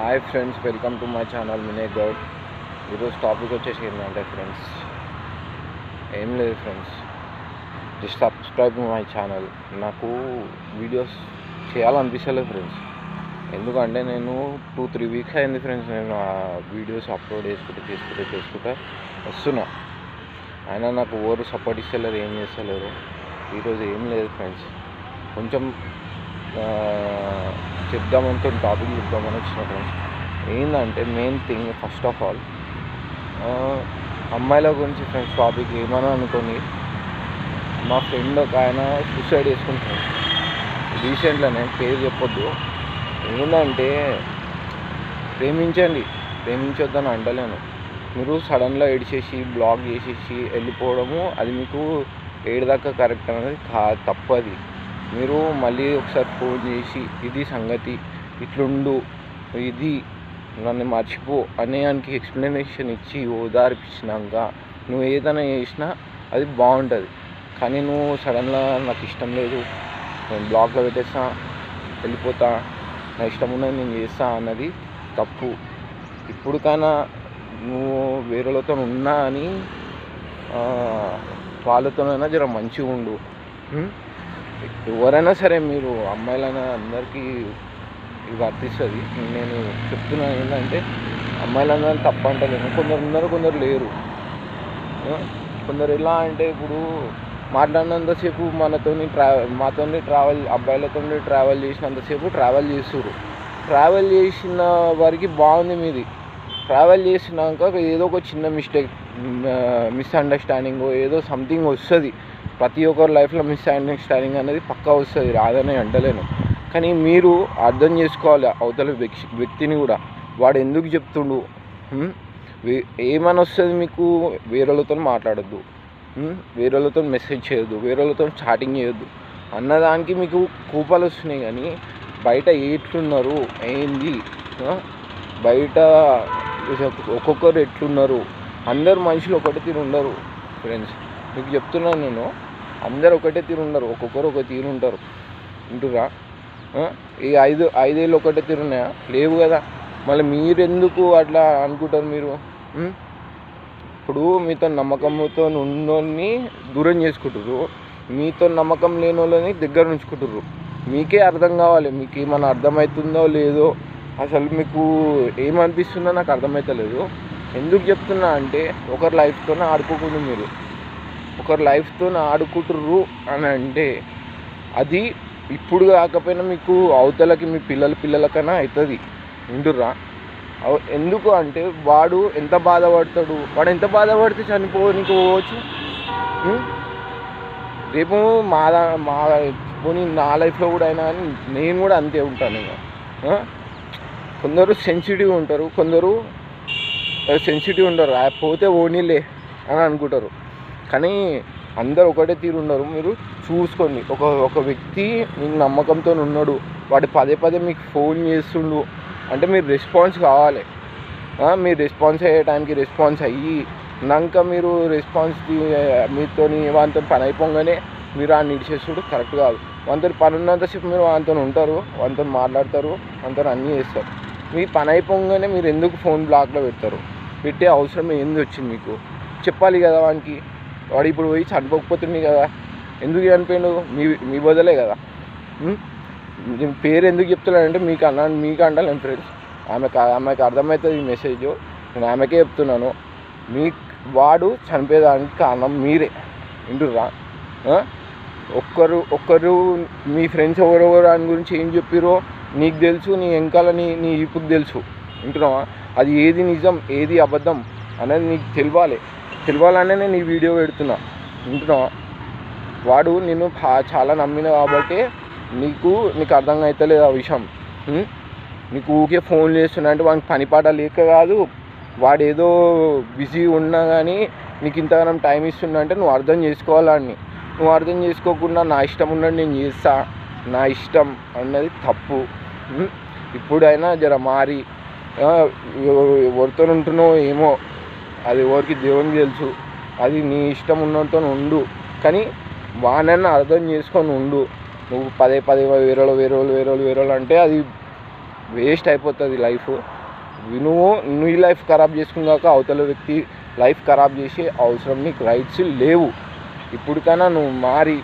Hi friends, welcome to my channel మినే గౌడ్. ఈరోజు topic వచ్చేసి ఏంటంటే ఫ్రెండ్స్, ఏం లేదు friends, just subscribe my channel. నాకు వీడియోస్ చేయాలనిపిస్తలేదు ఫ్రెండ్స్. ఎందుకంటే నేను 2-3 వీక్స్ అయింది ఫ్రెండ్స్, నేను ఆ వీడియోస్ అప్లోడ్ చేసుకుంటా వస్తున్నా. అయినా నాకు ఎవరు సపోర్ట్ ఇస్తలేరు, ఏం చేస్తలేరు. ఈరోజు ఏం లేదు ఫ్రెండ్స్, కొంచెం టాపిక్ చెప్దామని వచ్చిన ఫ్రెండ్స్. ఏంటంటే main thing, first of all అమ్మాయిల గురించి ఫ్రెండ్స్ టాపిక్ ఏమన్నా అనుకోని, మా ఫ్రెండ్ ఒక ఆయన సూసైడ్ చేసుకుంటున్నాడు రీసెంట్గానే, పేరు చెప్పొద్దు. ఏంటంటే ప్రేమించొద్దని అంటలేను. మీరు సడన్గా ఏడిచేసి బ్లాక్ చేసేసి వెళ్ళిపోవడము, అది మీకు ఏడుదాకా కరెక్ట్ అనేది తప్పది. మీరు మళ్ళీ ఒకసారి ఫోన్ చేసి ఇది సంగతి, ఇట్లుండు, ఇది నన్ను మర్చిపో అనేదానికి ఎక్స్ప్లెనేషన్ ఇచ్చి ఓదార్పించినాక నువ్వు ఏదైనా చేసినా అది బాగుంటుంది. కానీ నువ్వు సడన్గా నాకు ఇష్టం లేదు, నేను బ్లాక్లో పెట్టేస్తా, వెళ్ళిపోతా, నా ఇష్టం ఉన్నది నేను చేస్తా అన్నది తప్పు. ఇప్పుడుకైనా నువ్వు వేరేలతో ఉన్నా అని వాళ్ళతోనైనా జర మంచిగా ఉండు. ఎవరైనా సరే, మీరు అమ్మాయిలైనా అందరికీ ఇది వర్తిస్తుంది. నేను చెప్తున్నాను ఏంటంటే, అమ్మాయిలందరూ తప్పు అంటలేను. కొందరు ఉన్నారు, కొందరు లేరు. కొందరు ఎలా అంటే, ఇప్పుడు మాట్లాడినంతసేపు మాతోని ట్రావెల్, అబ్బాయిలతో ట్రావెల్ చేసినంతసేపు ట్రావెల్ చేస్తుర్రు. ట్రావెల్ చేసిన వారికి బాగుంది మీది. ట్రావెల్ చేసినాక ఏదో ఒక చిన్న మిస్అండర్స్టాండింగ్ ఏదో సంథింగ్ వస్తుంది. ప్రతి ఒక్కరి లైఫ్లో మిస్అండర్స్టాండింగ్ అనేది పక్కా వస్తుంది, రాదని అంటలేను. కానీ మీరు అర్థం చేసుకోవాలి అవతల వ్యక్తిని కూడా. వాడు ఎందుకు చెప్తుండు, ఏమని వస్తుంది మీకు, వేరేలతో మాట్లాడద్దు, వేరేలతో మెసేజ్ చేయొద్దు, వేరేలతో చాటింగ్ చేయొద్దు అన్నదానికి మీకు కోపాలు వస్తున్నాయి. కానీ బయట ఎట్లున్నారు, ఏంది, బయట ఒక్కొక్కరు ఎట్లున్నారు, అందరు మనుషులు ఒకటే తీరు ఉండరు ఫ్రెండ్స్. మీకు చెప్తున్నాను నేను, అందరు ఒకటే తీరు ఉండరు, ఒక్కొక్కరు ఒక తీరు ఉంటారు. వింటురా? ఈ ఐదేళ్ళు ఒకటే తీరు ఉన్నాయా? లేవు కదా. మళ్ళీ మీరు ఎందుకు అట్లా అనుకుంటారు? మీరు ఇప్పుడు మీతో నమ్మకంతో ఉన్నోళ్ళని దూరం చేసుకుంటారు, మీతో నమ్మకం లేని వాళ్ళని దగ్గర ఉంచుకుంటారు. మీకే అర్థం కావాలి, మీకు ఏమైనా అర్థమవుతుందో లేదో, అసలు మీకు ఏమనిపిస్తుందో నాకు అర్థమవుతలేదు. ఎందుకు చెప్తున్నా అంటే, ఒకరి లైఫ్తో ఆడుకోకుండా మీరు ఒకరి లైఫ్తో ఆడుకుంటుర్రు అని అంటే, అది ఇప్పుడు కాకపోయినా మీకు అవతలకి మీ పిల్లలకైనా అవుతుంది. వింటుర్రా? ఎందుకు అంటే, వాడు ఎంత బాధపడితే చనిపోనికి పోవచ్చు. రేపు పోనీ నా లైఫ్లో కూడా అయినా కానీ నేను కూడా అంతే ఉంటాను. కొందరు సెన్సిటివ్ ఉంటారు, కొందరు సెన్సిటివ్ ఉండరు, పోతే ఓనీలే అని అనుకుంటారు. కానీ అందరు ఒకటే తీరు ఉండరు. మీరు చూసుకోండి, ఒక వ్యక్తి మీకు నమ్మకంతో ఉన్నాడు, వాడు పదే మీకు ఫోన్ చేస్తుండు అంటే మీరు రెస్పాన్స్ కావాలి. మీరు రెస్పాన్స్ అయ్యే టైంకి రెస్పాన్స్ అయ్యాక మీరు మీతో వానితో పని అయిపోగానే మీరు ఆ నిడిచేస్తుడు కరెక్ట్ కాదు. వానితో పని ఉన్నంతసేపు మీరు వానితో ఉంటారు, వానితో మాట్లాడతారు, వానితో అన్నీ చేస్తారు. మీ పని అయిపోగానే మీరు ఎందుకు ఫోన్ బ్లాక్లో పెట్టే అవసరం ఏంది వచ్చింది మీకు? చెప్పాలి కదా వానికి. వాడు ఇప్పుడు పోయి చనిపోకపోతుంది కదా, ఎందుకు చనిపోయాడు? మీ బదులే కదా. నేను పేరు ఎందుకు చెప్తున్నానంటే మీకు అంటలేను ఫ్రెండ్స్, ఆమెకు అర్థమవుతుంది ఈ మెసేజ్. నేను ఆమెకే చెప్తున్నాను, వాడు చనిపోయేదానికి కారణం మీరే. వింటుర్రా? ఒక్కరు మీ ఫ్రెండ్స్ ఎవరెవరు దాని గురించి ఏం చెప్పిరో నీకు తెలుసు, నీ వెనకాల నీ ఈపుకు తెలుసు. వింటున్నావా? అది ఏది నిజం, ఏది అబద్ధం అనేది నీకు తెలియాలనే నేను ఈ వీడియో పెడుతున్నా. వింటున్నావా? వాడు నిన్ను చాలా నమ్మిన కాబట్టి నీకు అర్థం అవుతలేదు ఆ విషయం. నీకు ఊకే ఫోన్ చేస్తున్నా అంటే వానికి పనిపాట లేక కాదు, వాడు ఏదో బిజీ ఉన్నా కానీ నీకు ఇంతగానం టైం ఇస్తున్నా అంటే నువ్వు అర్థం చేసుకోవాలని. నువ్వు అర్థం చేసుకోకుండా నా ఇష్టం ఉన్నది నేను చేస్తా, నా ఇష్టం అన్నది తప్పు. ఇప్పుడైనా జర మారి, ఎవరితో ఉంటున్నావు ఏమో, అది ఎవరికి దేవునికి తెలుసు, అది నీ ఇష్టం ఉన్నతో ఉండు. కానీ వానన్నా అర్థం చేసుకొని ఉండు. నువ్వు పదే వేరేలు అంటే అది వేస్ట్ అయిపోతుంది లైఫ్. నువ్వు నీ లైఫ్ ఖరాబ్ చేసుకున్నాక అవతల వ్యక్తి లైఫ్ ఖరాబ్ చేసే అవసరం నీకు రైట్స్ లేవు. ఇప్పటికైనా నువ్వు మారి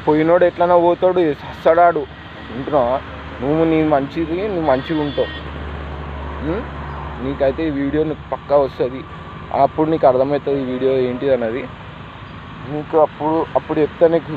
పోయినోడు ఎట్లన్నా పోతాడు, సస్తాడాడు ఉంటున్నావా? నువ్వు మంచిగా ఉంటావు. నీకైతే ఈ వీడియో నీకు పక్కా వస్తుంది. అప్పుడు నీకు అర్థమవుతుంది ఈ వీడియో ఏంటిది అన్నది. నీకు అప్పుడు చెప్తా నీకు